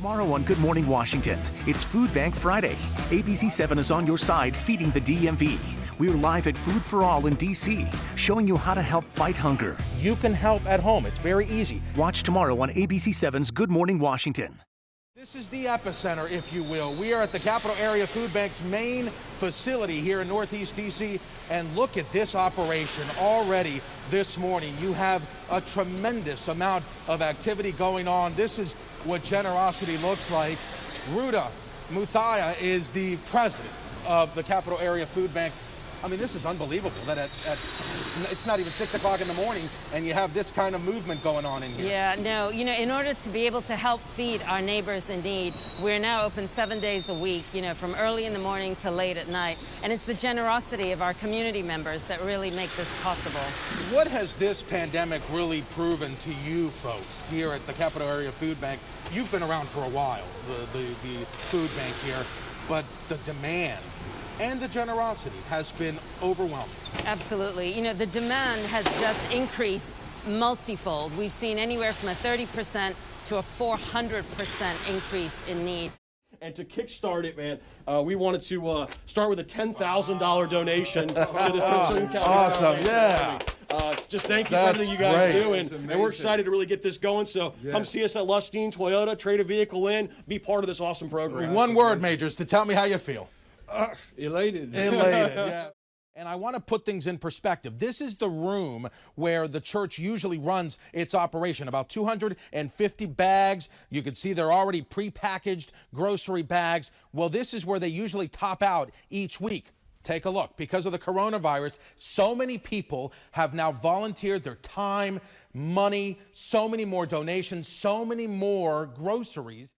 Tomorrow on Good Morning Washington, it's Food Bank Friday. ABC7 is on your side feeding the DMV. We're live at Food for All in D.C., showing you how to help fight hunger. You can help at home. It's very easy. Watch tomorrow on ABC7's Good Morning Washington. This is the epicenter, if you will. We are at the Capital Area Food Bank's main facility here in Northeast D.C., and look at this operation already this morning. You have a tremendous amount of activity going on. This is what generosity looks like. Ruda Muthaya is the president of the Capital Area Food Bank. I mean, this is unbelievable that it's not even 6 o'clock in the morning and you have this kind of movement going on in here. Yeah, no, in order to be able to help feed our neighbors in need, we're now open 7 days a week, from early in the morning to late at night. And it's the generosity of our community members that really make this possible. What has this pandemic really proven to you folks here at the Capital Area Food Bank? You've been around for a while, the food bank here, but the demand and the generosity has been overwhelming. Absolutely. The demand has just increased multifold. We've seen anywhere from a 30% to a 400% increase in need. And to kickstart it, man, we wanted to start with a $10,000 donation to the 13 County. Awesome, yeah. Just thank you for everything you guys do, and we're excited to really get this going. So come see us at Lustine Toyota, trade a vehicle in, be part of this awesome program. One word, Majors, to tell me how you feel. Elated. Elated, yeah. And I want to put things in perspective. This is the room where the church usually runs its operation. About 250 bags. You can see they're already prepackaged grocery bags. Well, this is where they usually top out each week. Take a look. Because of the coronavirus, so many people have now volunteered their time, money, so many more donations, so many more groceries.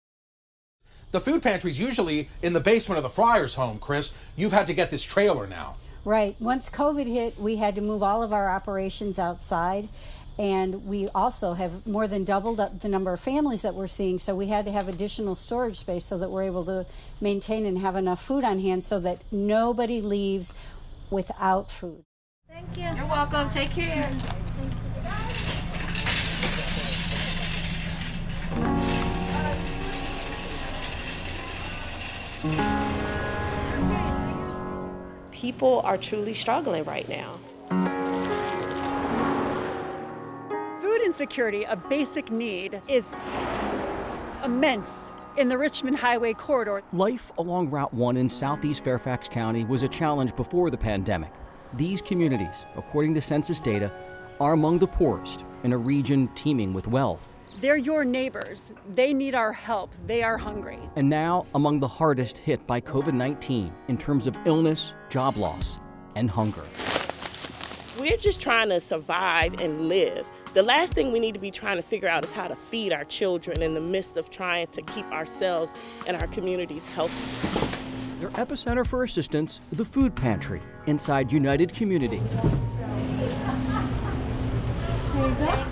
The food pantry is usually in the basement of the Friars' home, Chris. You've had to get this trailer now. Right. Once COVID hit, we had to move all of our operations outside, and we also have more than doubled the number of families that we're seeing, so we had to have additional storage space so that we're able to maintain and have enough food on hand so that nobody leaves without food. Thank you. You're welcome. Take care. People are truly struggling right now. Food insecurity, a basic need, is immense in the Richmond Highway corridor. Life along Route 1 in southeast Fairfax County was a challenge before the pandemic. These communities, according to census data, are among the poorest in a region teeming with wealth. They're your neighbors. They need our help. They are hungry. And now among the hardest hit by COVID-19 in terms of illness, job loss, and hunger. We're just trying to survive and live. The last thing we need to be trying to figure out is how to feed our children in the midst of trying to keep ourselves and our communities healthy. Their epicenter for assistance, the food pantry inside United Community. There you go.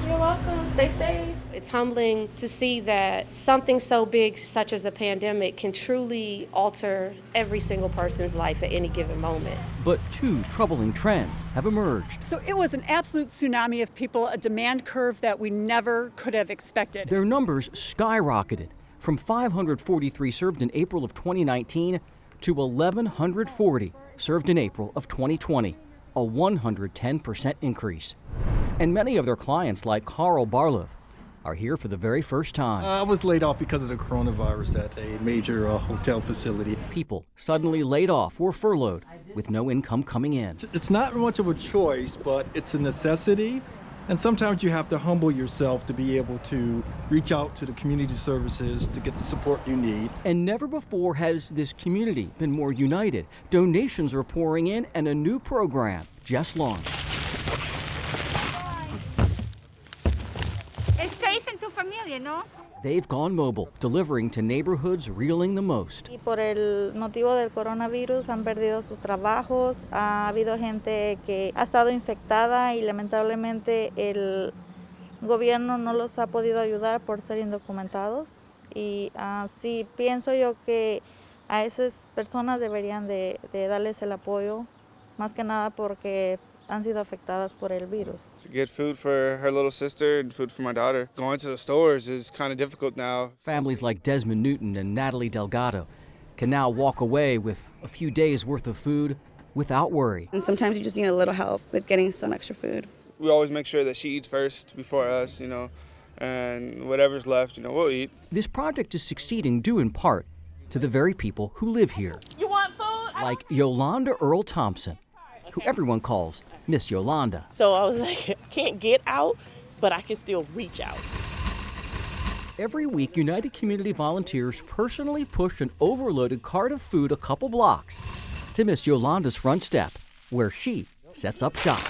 You're welcome. Stay safe. It's humbling to see that something so big such as a pandemic can truly alter every single person's life at any given moment. But two troubling trends have emerged. So it was an absolute tsunami of people, a demand curve that we never could have expected. Their numbers skyrocketed from 543 served in April of 2019 to 1,140 served in April of 2020, a 110% increase. And many of their clients, like Carl Barlov, are here for the very first time. I was laid off because of the coronavirus at a major hotel facility. People suddenly laid off or furloughed with no income coming in. It's not much of a choice, but it's a necessity. And sometimes you have to humble yourself to be able to reach out to the community services to get the support you need. And never before has this community been more united. Donations are pouring in and a new program just launched. Es seis en tu familia, ¿no? They've gone mobile, delivering to neighborhoods reeling the most. Y por el motivo del coronavirus han perdido sus trabajos, ha habido gente que ha estado infectada y lamentablemente el gobierno no los ha podido ayudar por ser indocumentados. Y sí pienso yo que a esas personas deberían de darles el apoyo, más que nada porque han sido afectadas por el virus. To get food for her little sister and food for my daughter. Going to the stores is kind of difficult now. Families like Desmond Newton and Natalie Delgado can now walk away with a few days' worth of food without worry. And sometimes you just need a little help with getting some extra food. We always make sure that she eats first before us, and whatever's left, we'll eat. This project is succeeding due in part to the very people who live here. You want food? Like Yolanda Earl Thompson, who everyone calls Miss Yolanda. So I was like, I can't get out, but I can still reach out. Every week, United Community volunteers personally push an overloaded cart of food a couple blocks to Miss Yolanda's front step, where she sets up shop.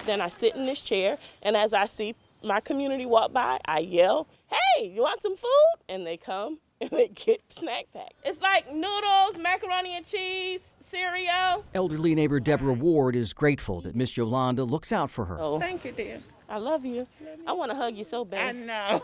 Then I sit in this chair, and as I see my community walk by, I yell, "Hey, you want some food?" And they come and they get snack pack. It's like noodles, macaroni and cheese, cereal. Elderly neighbor Deborah Ward is grateful that Miss Yolanda looks out for her. Oh, thank you, dear. I love you. I want to hug you so bad. I know.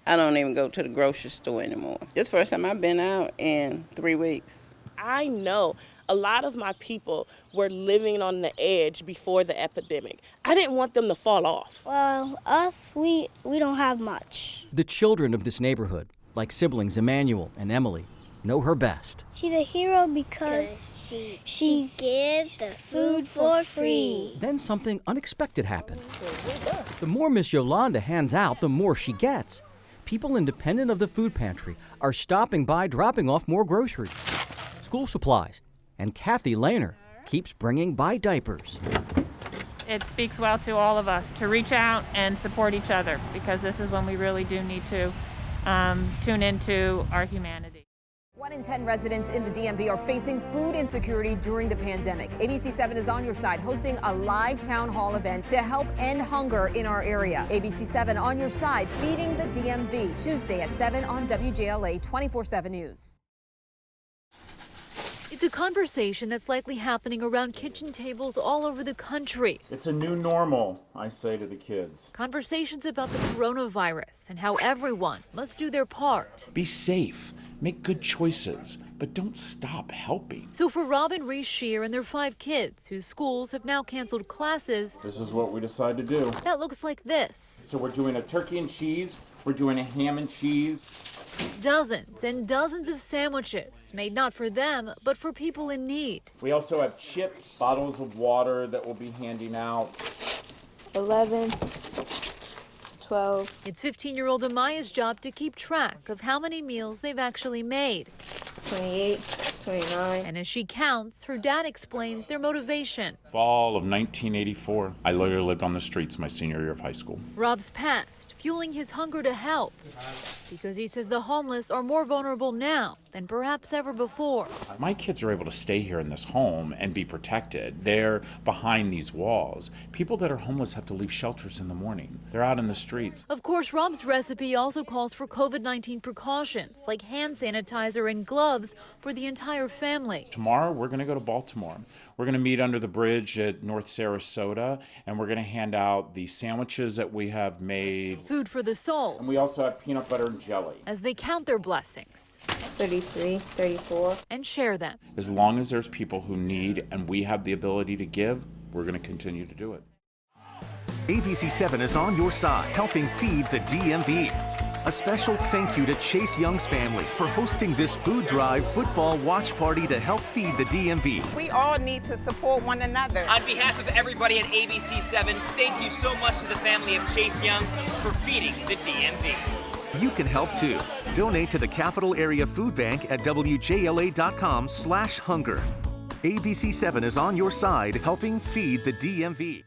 I don't even go to the grocery store anymore. This is the first time I've been out in 3 weeks. I know a lot of my people were living on the edge before the epidemic. I didn't want them to fall off. Well, us, we don't have much. The children of this neighborhood, like siblings Emmanuel and Emily, know her best. She's a hero because she gives the food for free. Then something unexpected happened. The more Miss Yolanda hands out, the more she gets. People independent of the food pantry are stopping by, dropping off more groceries, school supplies, and Kathy Lehner keeps bringing by diapers. It speaks well to all of us to reach out and support each other, because this is when we really do need to tune into our humanity. 1 in 10 residents in the DMV are facing food insecurity during the pandemic. ABC7 is on your side, hosting a live town hall event to help end hunger in our area. ABC7 on your side, feeding the DMV, Tuesday at 7 on WJLA 24/7 News. It's a conversation that's likely happening around kitchen tables all over the country. It's a new normal, I say to the kids. Conversations about the coronavirus and how everyone must do their part. Be safe, make good choices, but don't stop helping. So for Rob and Reese Shear and their 5 kids, whose schools have now canceled classes, this is what we decided to do. That looks like this. So we're doing a turkey and cheese, we're doing a ham and cheese. Dozens and dozens of sandwiches, made not for them, but for people in need. We also have chips, bottles of water that we'll be handing out. 11, 12. It's 15-year-old Amaya's job to keep track of how many meals they've actually made. 28, 29. And as she counts, her dad explains their motivation. Fall of 1984, I literally lived on the streets my senior year of high school. Rob's past, fueling his hunger to help. Because he says the homeless are more vulnerable now than perhaps ever before. My kids are able to stay here in this home and be protected. They're behind these walls. People that are homeless have to leave shelters in the morning. They're out in the streets. Of course, Rob's recipe also calls for COVID-19 precautions, like hand sanitizer and gloves for the entire family. Tomorrow, we're going to go to Baltimore. We're going to meet under the bridge at North Sarasota, and we're going to hand out the sandwiches that we have made. Food for the soul. And we also have peanut butter and jelly. As they count their blessings. 33, 34. And share them. As long as there's people who need and we have the ability to give, we're going to continue to do it. ABC7 is on your side, helping feed the DMV. A special thank you to Chase Young's family for hosting this food drive football watch party to help feed the DMV. We all need to support one another. On behalf of everybody at ABC7, thank you so much to the family of Chase Young for feeding the DMV. You can help too. Donate to the Capital Area Food Bank at WJLA.com/hunger. ABC7 is on your side, helping feed the DMV.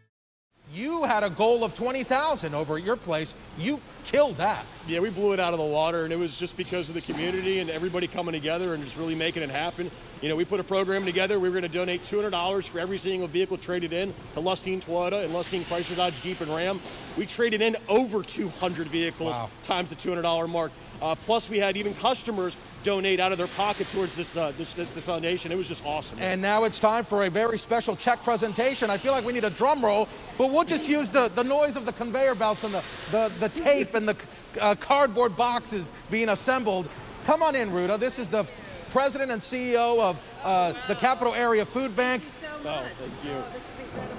You had a goal of 20,000 over at your place. You killed that. Yeah, we blew it out of the water, and it was just because of the community and everybody coming together and just really making it happen. You know, we put a program together. We were going to donate $200 for every single vehicle traded in to Lustine Toyota and Lustine Chrysler Dodge Jeep and Ram. We traded in over 200 vehicles times the $200 mark. Plus, we had even customers donate out of their pocket towards this the foundation. It was just awesome. And now it's time for a very special check presentation. I feel like we need a drum roll, but we'll just use the noise of the conveyor belts and the tape and the cardboard boxes being assembled. Come on in, Ruta. This is the president and CEO of the Capital Area Food Bank. Oh, thank you. This is incredible.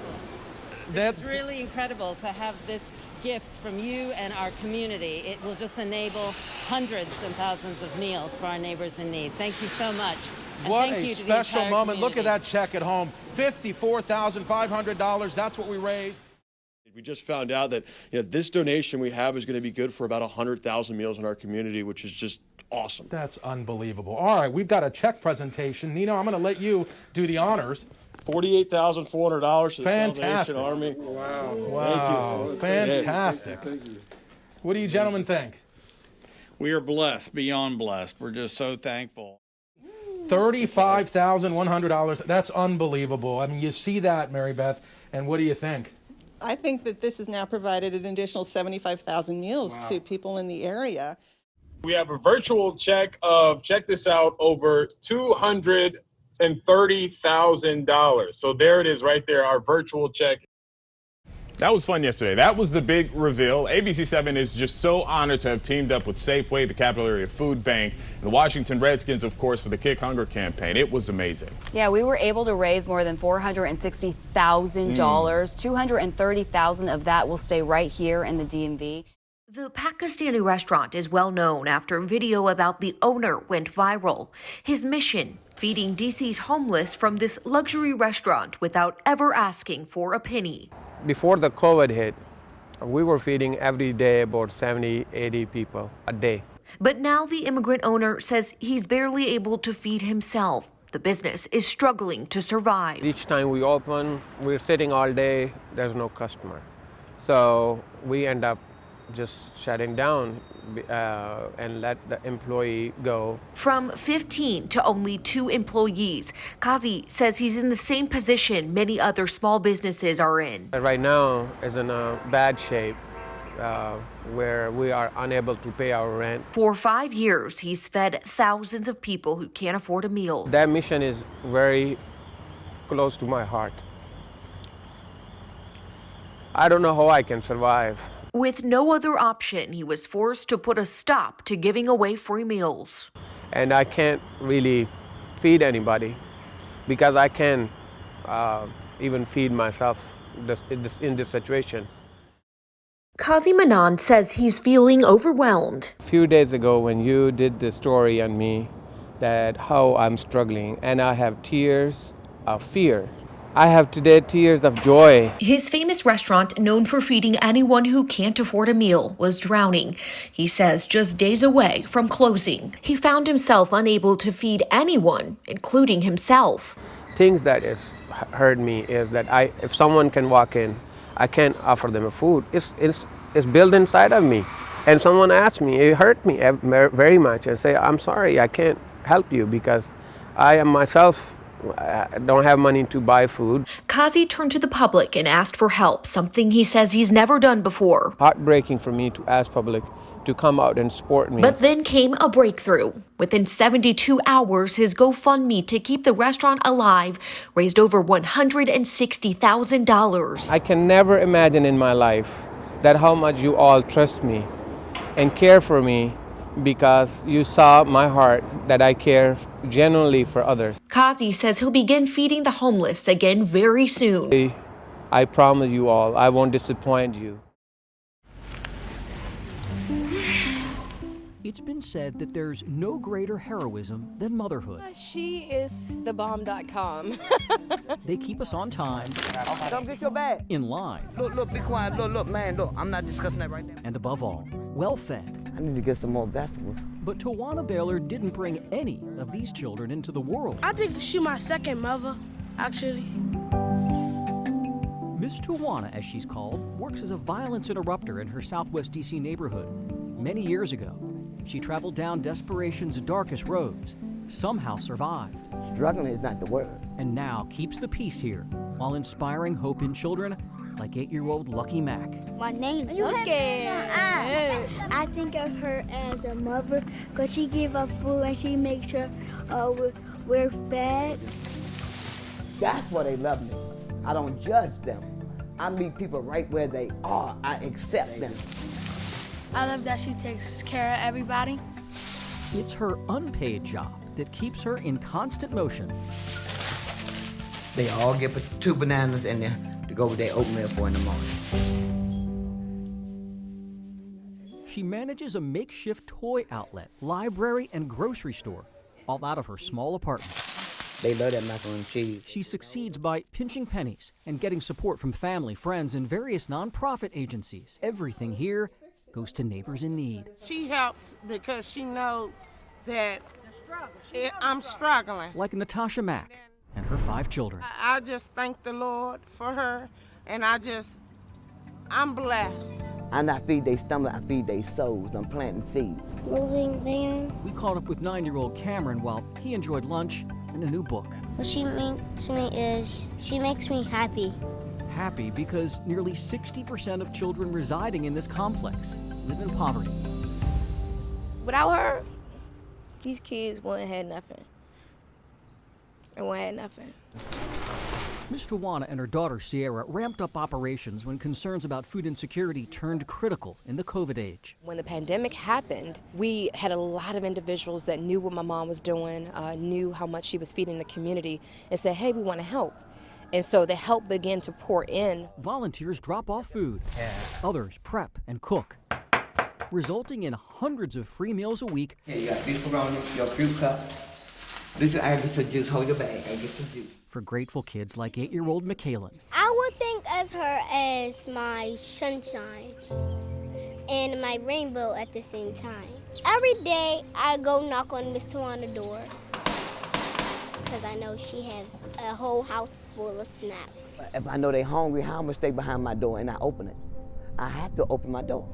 It's really incredible to have this gift from you and our community. It will just enable hundreds and thousands of meals for our neighbors in need. Thank you so much. And what thank a you to the special entire moment. community. Look at that check at home. $54,500. That's what we raised. We just found out that this donation we have is going to be good for about 100,000 meals in our community, which is just awesome. That's unbelievable. All right, we've got a check presentation. Nino, I'm going to let you do the honors. $48,400 to the Fantastic. Salvation Army. Wow. Thank you. Fantastic. What do you gentlemen think? We are blessed, beyond blessed. We're just so thankful. $35,100. That's unbelievable. I mean, you see that, Mary Beth, and what do you think? I think that this has now provided an additional 75,000 meals Wow. to people in the area. We have a virtual check of, check this out, over $230,000. So there it is right there, our virtual check. That was fun yesterday. That was the big reveal. ABC7 is just so honored to have teamed up with Safeway, the Capital Area Food Bank, and the Washington Redskins, of course, for the Kick Hunger campaign. It was amazing. Yeah, we were able to raise more than $460,000. $230,000 of that will stay right here in the DMV. The Pakistani restaurant is well known after video about the owner went viral. His mission, feeding DC's homeless from this luxury restaurant without ever asking for a penny. Before the COVID hit, we were feeding every day about 70, 80 people a day. But now the immigrant owner says he's barely able to feed himself. The business is struggling to survive. Each time we open, we're sitting all day, there's no customer. So we end up just shutting down and let the employee go. From 15 to only 2 employees, Kazi says he's in the same position many other small businesses are in. Right now is in a bad shape where we are unable to pay our rent. For 5 years, he's fed thousands of people who can't afford a meal. That mission is very close to my heart. I don't know how I can survive. With no other option, he was forced to put a stop to giving away free meals. And I can't really feed anybody because I can't even feed myself in this situation. Kazi Manan says he's feeling overwhelmed. A few days ago when you did the story on me, that how I'm struggling, and I have tears of fear. I have today tears of joy. His famous restaurant, known for feeding anyone who can't afford a meal, was drowning. He says just days away from closing. He found himself unable to feed anyone, including himself. Things that has hurt me is that if someone can walk in, I can't offer them a food. It's built inside of me. And someone asked me, it hurt me very much. I say, I'm sorry, I can't help you because I am myself. I don't have money to buy food. Kazi turned to the public and asked for help, something he says he's never done before. Heartbreaking for me to ask public to come out and support me. But then came a breakthrough. Within 72 hours, his GoFundMe to keep the restaurant alive raised over $160,000. I can never imagine in my life that how much you all trust me and care for me because you saw my heart that I care genuinely for others. Kazi says he'll begin feeding the homeless again very soon. I promise you all, I won't disappoint you. It's been said that there's no greater heroism than motherhood. She is thebomb.com. They keep us on time. Come get your bag. In line. Look, be quiet. Look, man, look. I'm not discussing that right now. And above all, well-fed. I need to get some more vegetables. But Tawana Baylor didn't bring any of these children into the world. I think she's my second mother, actually. Miss Tawana, as she's called, works as a violence interrupter in her Southwest D.C. neighborhood. Many years ago, she traveled down desperation's darkest roads, somehow survived. Struggling is not the word. And now keeps the peace here while inspiring hope in children like 8-year-old Lucky Mac. My name is Lucky. I think of her as a mother because she gives us food and she makes sure we're fed. That's why they love me. I don't judge them. I meet people right where they are. I accept them. I love that she takes care of everybody. It's her unpaid job that keeps her in constant motion. They all get 2 bananas in there to go with their oatmeal for in the morning. She manages a makeshift toy outlet, library, and grocery store, all out of her small apartment. They love that macaroni and cheese. She succeeds by pinching pennies and getting support from family, friends, and various nonprofit agencies. Everything here goes to neighbors in need. She helps because she knows that I'm struggling. Like Natasha Mack and her 5 children. I just thank the Lord for her, and I'm blessed. I not feed their stomach, I feed their souls. I'm planting seeds. Moving van. We caught up with 9-year-old Cameron while he enjoyed lunch and a new book. What she means to me is she makes me happy. Happy because nearly 60% of children residing in this complex live in poverty. Without her, these kids wouldn't have nothing. They wouldn't have nothing. Miss Tawana and her daughter Sierra ramped up operations when concerns about food insecurity turned critical in the COVID age. When the pandemic happened, we had a lot of individuals that knew what my mom was doing, knew how much she was feeding the community, and said, hey, we want to help. And so the help began to pour in. Volunteers drop off food. Others prep and cook, resulting in hundreds of free meals a week. Here, you got beef around your fruit cup. This I get some juice. Hold your bag. I get some juice. For grateful kids like 8-year-old Michaela. I would think as her as my sunshine and my rainbow at the same time. Every day I go knock on Miss Tawana's door because I know she has a whole house full of snacks. If I know they're hungry, how much stay behind my door and I open it? I have to open my door.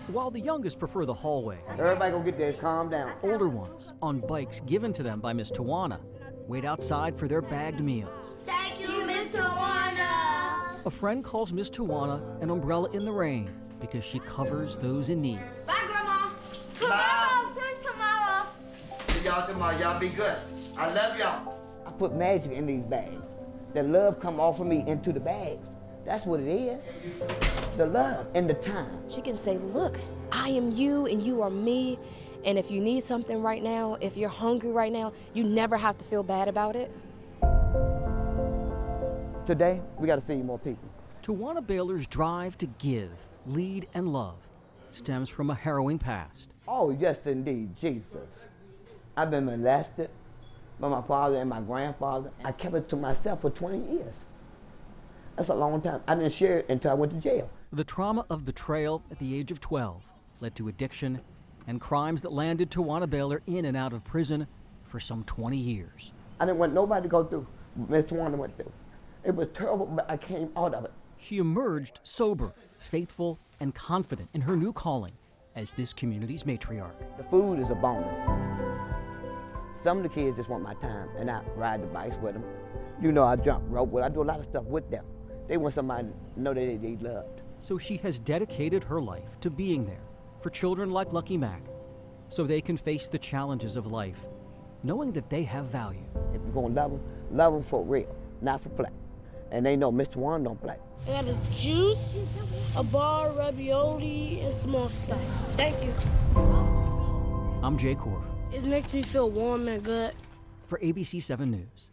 While the youngest prefer the hallway, everybody go get there, calm down. Older ones, on bikes given to them by Miss Tawana, wait outside for their bagged meals. Thank you, Miss Tawana. A friend calls Miss Tawana an umbrella in the rain because she covers those in need. Bye, Grandma. Tomorrow. Good tomorrow. See y'all tomorrow. Y'all be good. I love y'all. I put magic in these bags. The love come off of me into the bags. That's what it is. The love and the time. She can say, look, I am you and you are me. And if you need something right now, if you're hungry right now, you never have to feel bad about it. Today, we got to feed more people. Tawana Baylor's drive to give, lead, and love stems from a harrowing past. Oh, yes, indeed, Jesus. I've been molested by my father and my grandfather. I kept it to myself for 20 years. That's a long time. I didn't share it until I went to jail. The trauma of betrayal at the age of 12 led to addiction and crimes that landed Tawana Baylor in and out of prison for some 20 years. I didn't want nobody to go through what Miss Tawana went through. It was terrible, but I came out of it. She emerged sober, faithful, and confident in her new calling as this community's matriarch. The food is a bonus. Some of the kids just want my time, and I ride the bikes with them. You know, I jump rope with them. I do a lot of stuff with them. They want somebody to know that they loved. So she has dedicated her life to being there for children like Lucky Mac, so they can face the challenges of life, knowing that they have value. If you're gonna love them for real, not for play. And they know Mr. One don't play. I got a juice, a bar, ravioli, and small slice. Thank you. I'm Jay Korf. It makes me feel warm and good. For ABC7 News.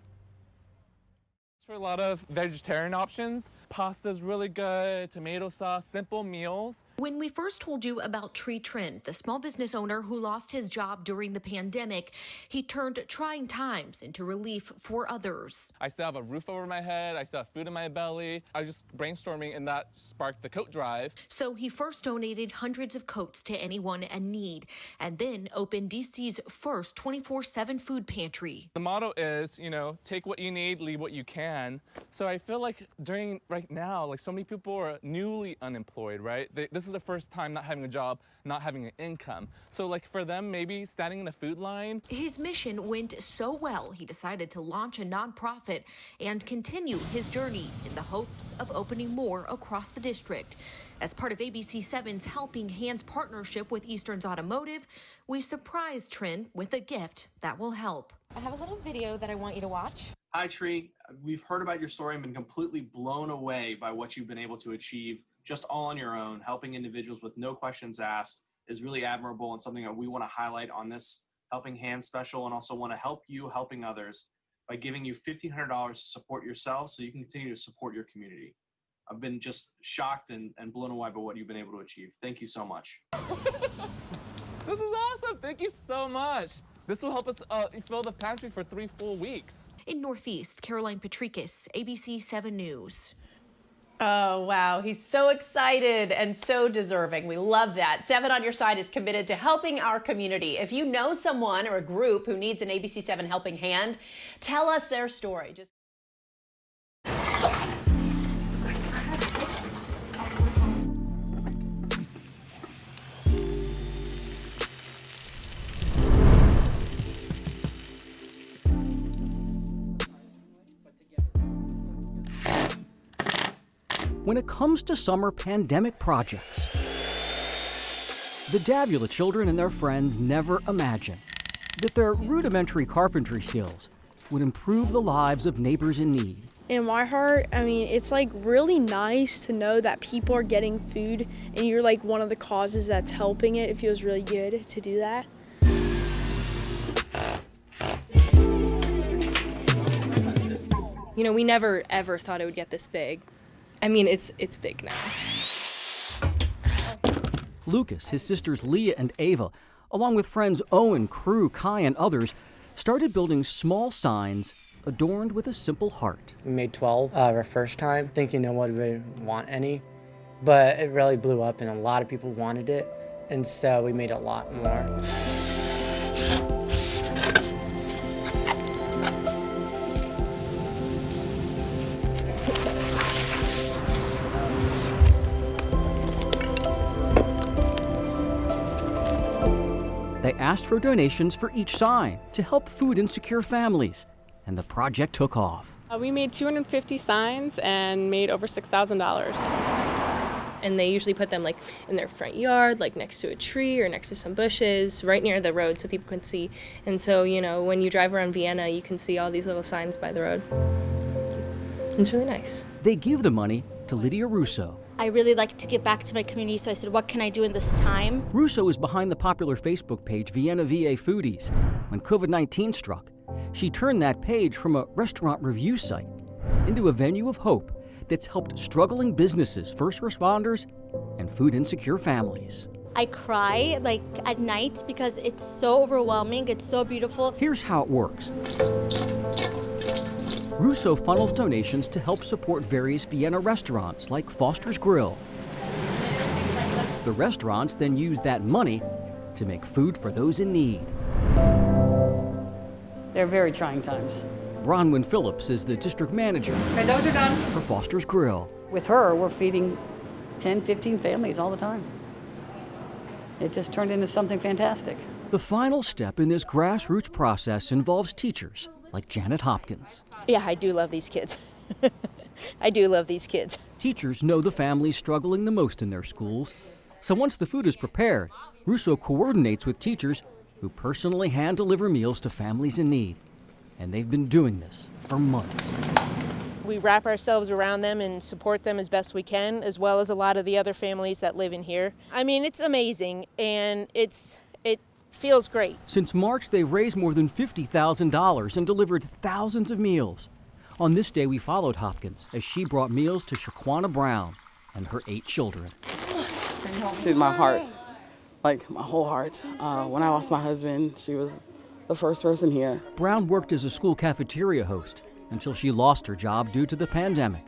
For a lot of vegetarian options. Pasta's really good, tomato sauce, simple meals. When we first told you about Tree Trent, the small business owner who lost his job during the pandemic, he turned trying times into relief for others. I still have a roof over my head. I still have food in my belly. I was just brainstorming, and that sparked the coat drive. So he first donated hundreds of coats to anyone in need, and then opened DC's first 24/7 food pantry. The motto is, take what you need, leave what you can. So I feel like right now, like so many people are newly unemployed, right? This is the first time not having a job, not having an income. So like for them, maybe standing in the food line. His mission went so well, he decided to launch a nonprofit and continue his journey in the hopes of opening more across the district. As part of ABC7's Helping Hands partnership with Eastern's Automotive, we surprised Trent with a gift that will help. I have a little video that I want you to watch. Hi, Tree. We've heard about your story and been completely blown away by what you've been able to achieve just all on your own. Helping individuals with no questions asked is really admirable and something that we want to highlight on this Helping Hands special, and also want to help you helping others by giving you $1,500 to support yourselves so you can continue to support your community. I've been just shocked and blown away by what you've been able to achieve. Thank you so much. This is awesome. Thank you so much. This will help us fill the pantry for 3 full weeks. In Northeast, Caroline Patrikis, ABC7 News. Oh, wow. He's so excited and so deserving. We love that. 7 on Your Side is committed to helping our community. If you know someone or a group who needs an ABC7 helping hand, tell us their story. When it comes to summer pandemic projects, the Davula children and their friends never imagined that their rudimentary carpentry skills would improve the lives of neighbors in need. In my heart, I mean, it's like really nice to know that people are getting food and you're like one of the causes that's helping it. It feels really good to do that. You know, we never ever thought it would get this big. I mean, it's big now. Lucas, his sisters Leah and Ava, along with friends Owen, Crew, Kai, and others, started building small signs adorned with a simple heart. We made 12 our first time, thinking no one would want any, but it really blew up and a lot of people wanted it, and so we made a lot more. They asked for donations for each sign to help food insecure families, and the project took off. We made 250 signs and made over $6,000. And they usually put them like in their front yard, like next to a tree or next to some bushes, right near the road so people can see. And so, you know, when you drive around Vienna, you can see all these little signs by the road. It's really nice. They give the money to Lydia Russo. I really like to give back to my community, so I said, what can I do in this time? Russo is behind the popular Facebook page Vienna VA Foodies. When COVID-19 struck, she turned that page from a restaurant review site into a venue of hope that's helped struggling businesses, first responders, and food insecure families. I cry like at night because it's so overwhelming, it's so beautiful. Here's how it works. Russo funnels donations to help support various Vienna restaurants like Foster's Grill. The restaurants then use that money to make food for those in need. They're very trying times. Bronwyn Phillips is the district manager Those are done. for Foster's Grill. With her, we're feeding 10, 15 families all the time. It just turned into something fantastic. The final step in this grassroots process involves teachers like Janet Hopkins. Yeah, I do love these kids. I do love these kids. Teachers know the families struggling the most in their schools. So once the food is prepared, Russo coordinates with teachers who personally hand-deliver meals to families in need. And they've been doing this for months. We wrap ourselves around them and support them as best we can, as well as a lot of the other families that live in here. I mean, it's amazing, and it feels great. Since March, they've raised more than $50,000 and delivered thousands of meals. On this day, we followed Hopkins as she brought meals to Shaquana Brown and her 8 children. She's my heart, like my whole heart. When I lost my husband, she was the first person here. Brown worked as a school cafeteria host until she lost her job due to the pandemic.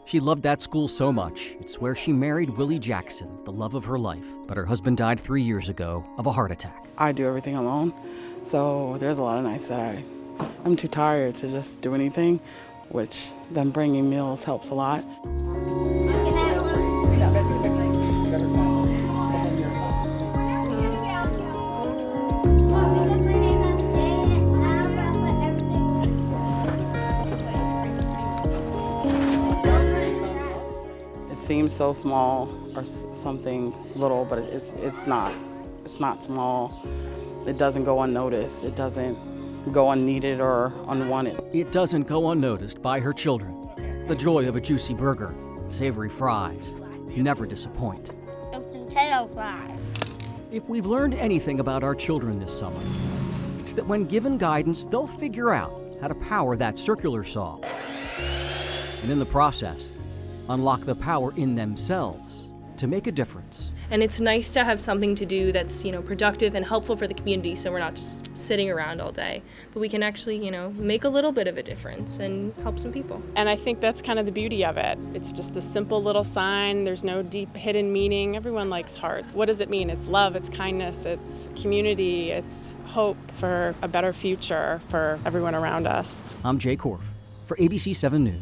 She loved that school so much, it's where she married Willie Jackson, the love of her life. But her husband died 3 years ago of a heart attack. I do everything alone, so there's a lot of nights that I'm too tired to just do anything, which them bringing meals helps a lot. Seems so small or something little, but it's not. It's not small. It doesn't go unnoticed. It doesn't go unneeded or unwanted. It doesn't go unnoticed by her children. The joy of a juicy burger, savory fries, never disappoint. Potato fries. If we've learned anything about our children this summer, hopes that when given guidance, they'll figure out how to power that circular saw. And in the process, unlock the power in themselves to make a difference. And it's nice to have something to do that's, productive and helpful for the community, so we're not just sitting around all day, but we can actually, make a little bit of a difference and help some people. And I think that's kind of the beauty of it. It's just a simple little sign. There's no deep hidden meaning. Everyone likes hearts. What does it mean? It's love, it's kindness, it's community, it's hope for a better future for everyone around us. I'm Jay Korf for ABC7 News.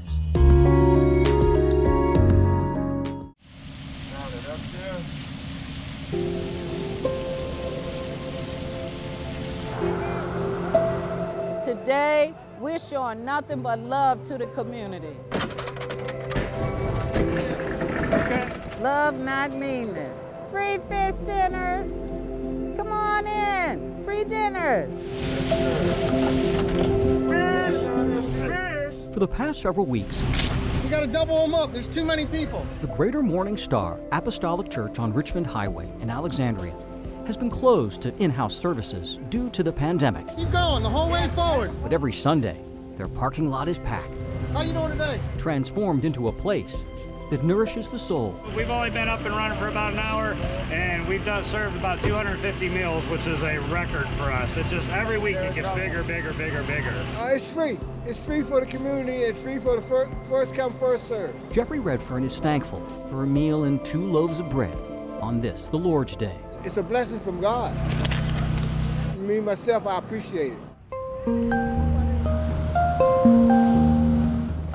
Today, we're showing nothing but love to the community. Love, not meanness. Free fish dinners. Come on in. Free dinners. For the past several weeks, we gotta double them up. There's too many people. the Greater Morning Star Apostolic Church on Richmond Highway in Alexandria has been closed to in-house services due to the pandemic. Keep going the whole way forward. But every Sunday, their parking lot is packed, How you doing today? transformed into a place that nourishes the soul. We've only been up and running for about an hour, and we've served about 250 meals, which is a record for us. It's just every week it gets bigger, bigger, bigger, bigger. It's free. It's free for the community. It's free for the first come, first serve. Jeffrey Redfern is thankful for a meal and 2 loaves of bread on this, the Lord's Day. It's a blessing from God. Me, myself, I appreciate it.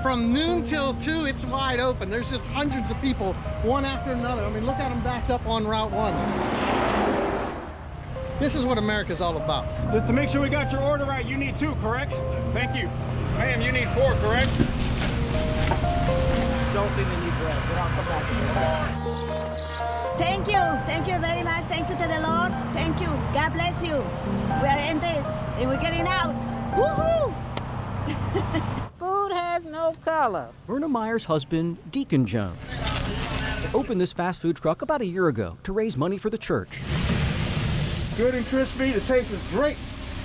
From noon till 2, it's wide open. There's just hundreds of people, one after another. I mean, look at them backed up on Route 1. This is what America's all about. Just to make sure we got your order right, you need 2, correct? Thank you. Ma'am, you need 4, correct? Don't think they need bread, but I'll come back to you. Thank you very much. Thank you to the Lord. Thank you. God bless you. We are in this and we're getting out. Woohoo! Food has no color. Verna Meyer's husband, Deacon Jones, opened this fast food truck about a year ago to raise money for the church. Good and crispy. The taste is great.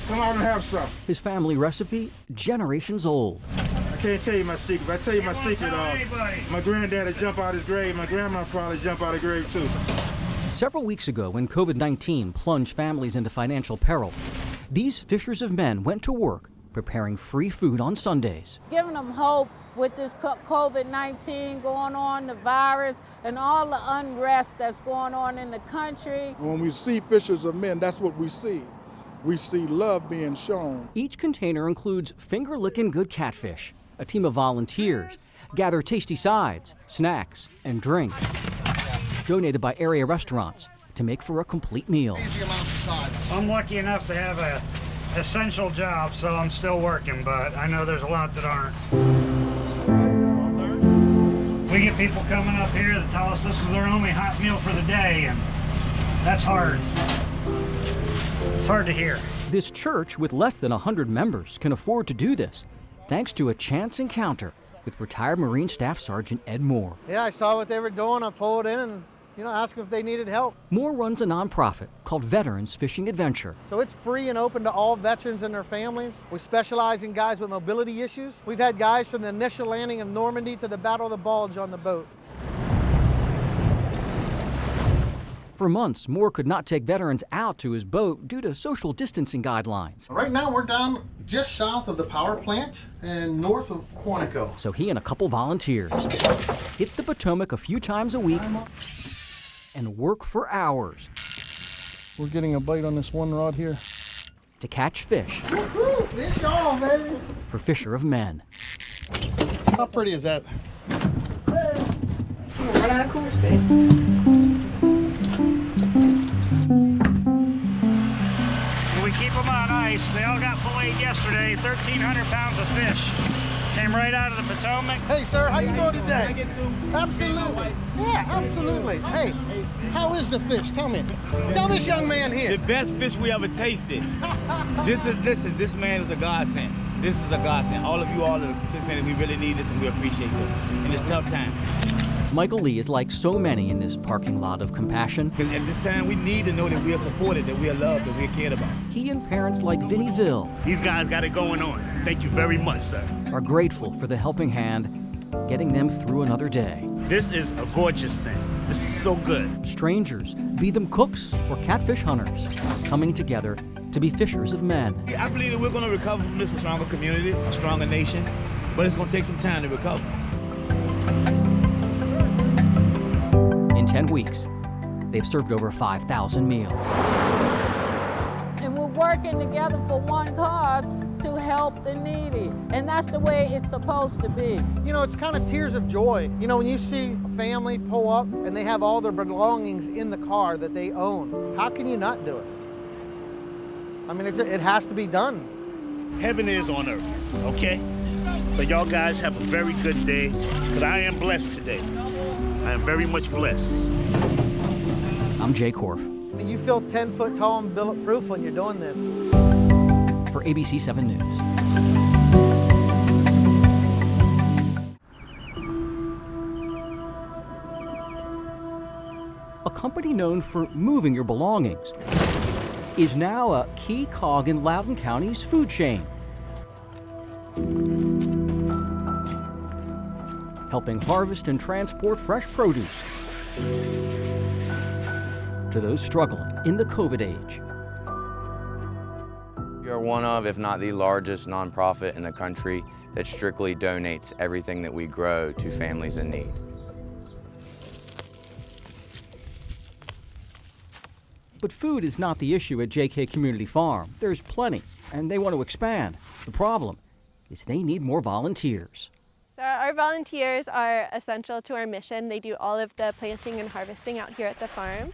Come out and have some. His family recipe, generations old. I can't tell you my secret. If I tell you my secret, my granddad would jump out his grave. My grandma probably jump out of grave too. Several weeks ago, when COVID-19 plunged families into financial peril, these fishers of men went to work preparing free food on Sundays. Giving them hope with this COVID-19 going on, the virus, and all the unrest that's going on in the country. When we see fishers of men, that's what we see. We see love being shown. Each container includes finger-licking good catfish. A team of volunteers gather tasty sides, snacks, and drinks, donated by area restaurants to make for a complete meal. I'm lucky enough to have a essential job, so I'm still working, but I know there's a lot that aren't. We get people coming up here that tell us this is their only hot meal for the day, and that's hard. It's hard to hear. This church, with less than 100 members, can afford to do this, thanks to a chance encounter with retired Marine Staff Sergeant Ed Moore. Yeah, I saw what they were doing. I pulled in and, asked them if they needed help. Moore runs a nonprofit called Veterans Fishing Adventure. So it's free and open to all veterans and their families. We specialize in guys with mobility issues. We've had guys from the initial landing of Normandy to the Battle of the Bulge on the boat. For months, Moore could not take veterans out to his boat due to social distancing guidelines. Right now we're down just south of the power plant and north of Quantico. So he and a couple volunteers hit the Potomac a few times a week and work for hours. We're getting a bite on this one rod here. To catch fish. Woo-hoo, fish on, baby. For fisher of men. How pretty is that? Run out of cooler space. We keep them on ice. They all got filleted yesterday, 1,300 pounds of fish. Came right out of the Potomac. Hey, sir, how you doing today? Absolutely. Yeah, absolutely. Hey, how is the fish? Tell me. Tell this young man here. The best fish we ever tasted. This man is a godsend. This is a godsend. All of you all are participating. We really need this and we appreciate this in this tough time. Michael Lee is like so many in this parking lot of compassion. At this time, we need to know that we are supported, that we are loved, that we are cared about. He and parents like Vinnie Ville. These guys got it going on. Thank you very much, sir. Are grateful for the helping hand, getting them through another day. This is a gorgeous thing. This is so good. Strangers, be them cooks or catfish hunters, coming together to be fishers of men. I believe that we're going to recover from this a stronger community, a stronger nation, but it's going to take some time to recover. In 10 weeks, they've served over 5,000 meals. And we're working together for one cause, to help the needy. And that's the way it's supposed to be. You know, it's kind of tears of joy. You know, when you see a family pull up and they have all their belongings in the car that they own, how can you not do it? I mean, it has to be done. Heaven is on earth, okay? So y'all guys have a very good day, because I am blessed today. I am very much blessed. I'm Jay Korf. You feel 10 foot tall and bulletproof when you're doing this. For ABC7 News. A company known for moving your belongings is now a key cog in Loudoun County's food chain, helping harvest and transport fresh produce to those struggling in the COVID age. We are one of, if not the largest nonprofit in the country that strictly donates everything that we grow to families in need. But food is not the issue at JK Community Farm. There's plenty, and they want to expand. The problem is they need more volunteers. So our volunteers are essential to our mission. They do all of the planting and harvesting out here at the farm.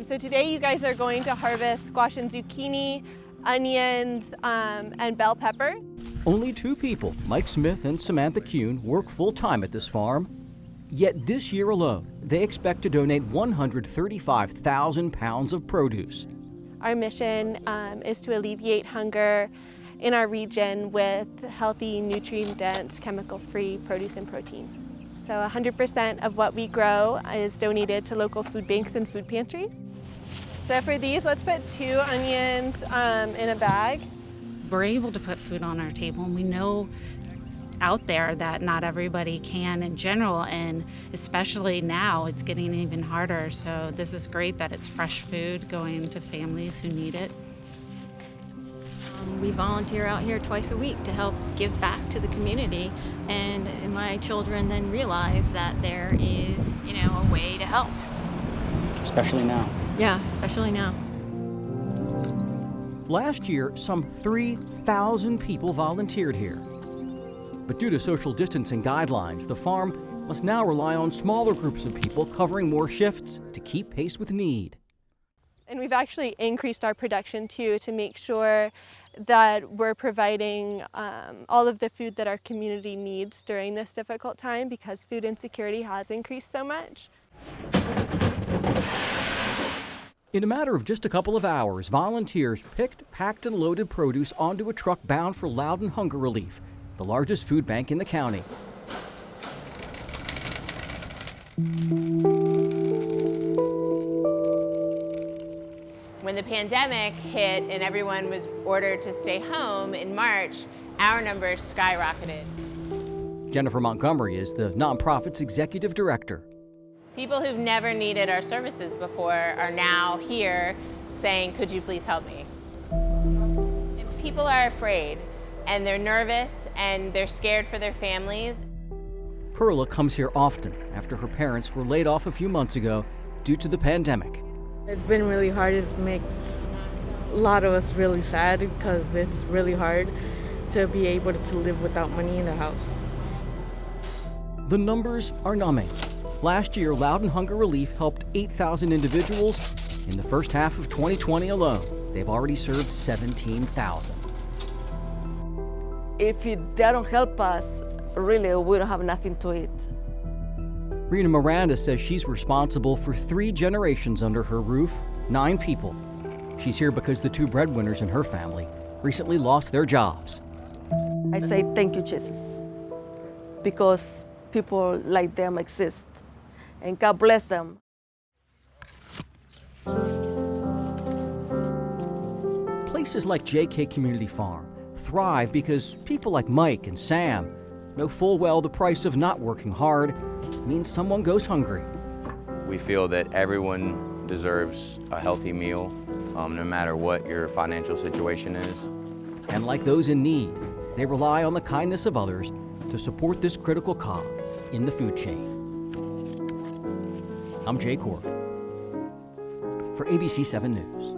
So today you guys are going to harvest squash and zucchini, onions, and bell pepper. Only two people, Mike Smith and Samantha Kuhn, work full-time at this farm. Yet this year alone, they expect to donate 135,000 pounds of produce. Our mission is to alleviate hunger in our region with healthy, nutrient-dense, chemical-free produce and protein. So 100% of what we grow is donated to local food banks and food pantries. So for these, let's put 2 onions in a bag. We're able to put food on our table, and we know out there that not everybody can in general, and especially now it's getting even harder. So this is great that it's fresh food going to families who need it. We volunteer out here twice a week to help give back to the community, and my children then realize that there is, a way to help. Especially now. Yeah, especially now. Last year, some 3,000 people volunteered here. But due to social distancing guidelines, the farm must now rely on smaller groups of people covering more shifts to keep pace with need. And we've actually increased our production too to make sure that we're providing all of the food that our community needs during this difficult time, because food insecurity has increased so much. In a matter of just a couple of hours, volunteers picked, packed, and loaded produce onto a truck bound for Loudoun Hunger Relief, the largest food bank in the county. When the pandemic hit and everyone was ordered to stay home in March, our numbers skyrocketed. Jennifer Montgomery is the nonprofit's executive director. People who've never needed our services before are now here saying, could you please help me? If people are afraid and they're nervous and they're scared for their families. Perla comes here often after her parents were laid off a few months ago due to the pandemic. It's been really hard. It makes a lot of us really sad because it's really hard to be able to live without money in the house. The numbers are numbing. Last year, Loudoun Hunger Relief helped 8,000 individuals. In the first half of 2020 alone, they've already served 17,000. If they don't help us, really, we don't have nothing to eat. Rena Miranda says she's responsible for 3 generations under her roof, 9 people. She's here because the 2 breadwinners in her family recently lost their jobs. I say thank you, Jesus, because people like them exist, and God bless them. Places like JK Community Farm thrive because people like Mike and Sam know full well the price of not working hard means someone goes hungry. We feel that everyone deserves a healthy meal, no matter what your financial situation is. And like those in need, they rely on the kindness of others to support this critical cog in the food chain. I'm Jay Korf for ABC7 News.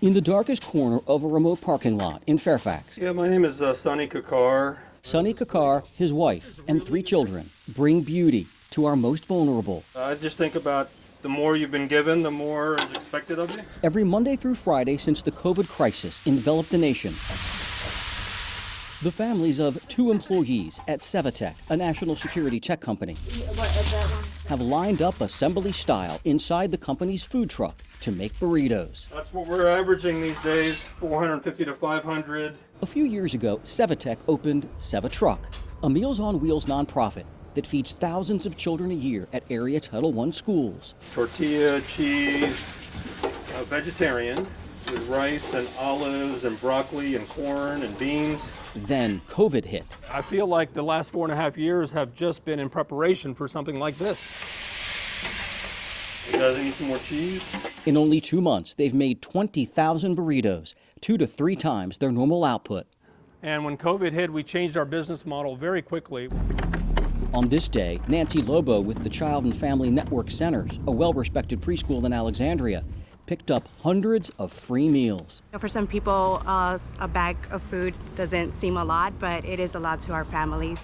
In the darkest corner of a remote parking lot in Fairfax. Yeah, my name is Sonny Kakar. Sonny Kakar, his wife, and 3 children bring beauty to our most vulnerable. I just think about the more you've been given, the more is expected of you. Every Monday through Friday since the COVID crisis enveloped the nation, the families of 2 employees at Sevitech, a national security tech company, have lined up assembly style inside the company's food truck to make burritos. That's what we're averaging these days, 450 to 500. A few years ago, Sevitech opened Sevitruck, a Meals on Wheels nonprofit that feeds thousands of children a year at area Title I schools. Tortilla, cheese, vegetarian, with rice and olives and broccoli and corn and beans. Then COVID hit. I feel like the last 4.5 years have just been in preparation for something like this. You guys need some more cheese? In only 2 months, they've made 20,000 burritos, 2 to 3 times their normal output. And when COVID hit, we changed our business model very quickly. On this day, Nancy Lobo with the Child and Family Network Centers, a well-respected preschool in Alexandria, picked up hundreds of free meals. For some people, a bag of food doesn't seem a lot, but it is a lot to our families.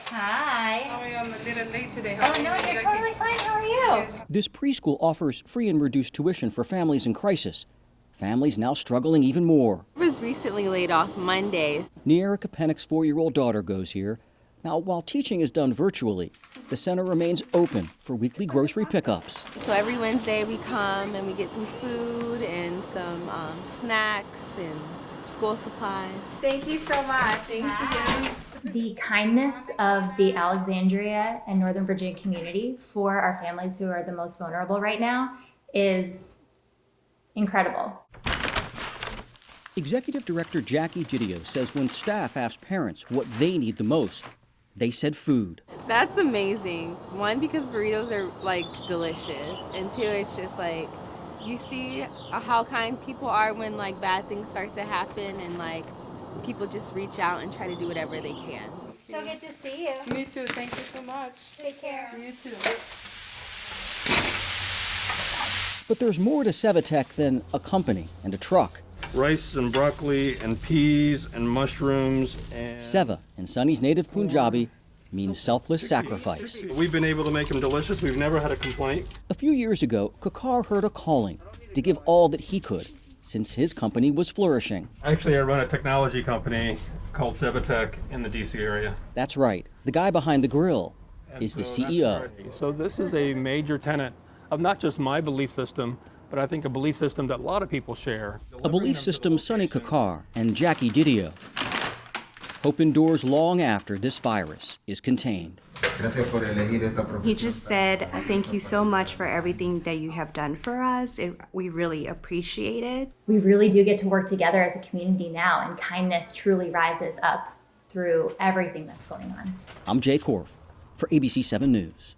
Hi. Oh, I'm a little late today. Oh, no, you're totally fine. How are you? This preschool offers free and reduced tuition for families in crisis. Families now struggling even more. I was recently laid off Monday. Nierica Pennick's 4-year-old daughter goes here. Now, while teaching is done virtually, the center remains open for weekly grocery pickups. So every Wednesday we come and we get some food and some snacks and school supplies. Thank you so much. Thank you. The kindness of the Alexandria and Northern Virginia community for our families who are the most vulnerable right now is incredible. Executive Director Jackie Didio says when staff asked parents what they need the most, they said food. That's amazing. 1, because burritos are like delicious, and 2, it's just like you see how kind people are when like bad things start to happen and like people just reach out and try to do whatever they can. So good to see you. Me too. Thank you so much. Take care. You too. But there's more to Sevitech than a company and a truck. Rice and broccoli and peas and mushrooms and... Seva, in Sunny's native Punjabi, means selfless sacrifice. We've been able to make them delicious. We've never had a complaint. A few years ago, Kakar heard a calling to give all that he could since his company was flourishing. Actually, I run a technology company called Sevitech in the DC area. That's right. The guy behind the grill is the CEO. So this is a major tenet of not just my belief system, but I think a belief system that a lot of people share. A belief system Sonny Kakar and Jackie Didio hope endures long after this virus is contained. He just said, thank you so much for everything that you have done for us. We really appreciate it. We really do get to work together as a community now, and kindness truly rises up through everything that's going on. I'm Jay Korf for ABC7 News.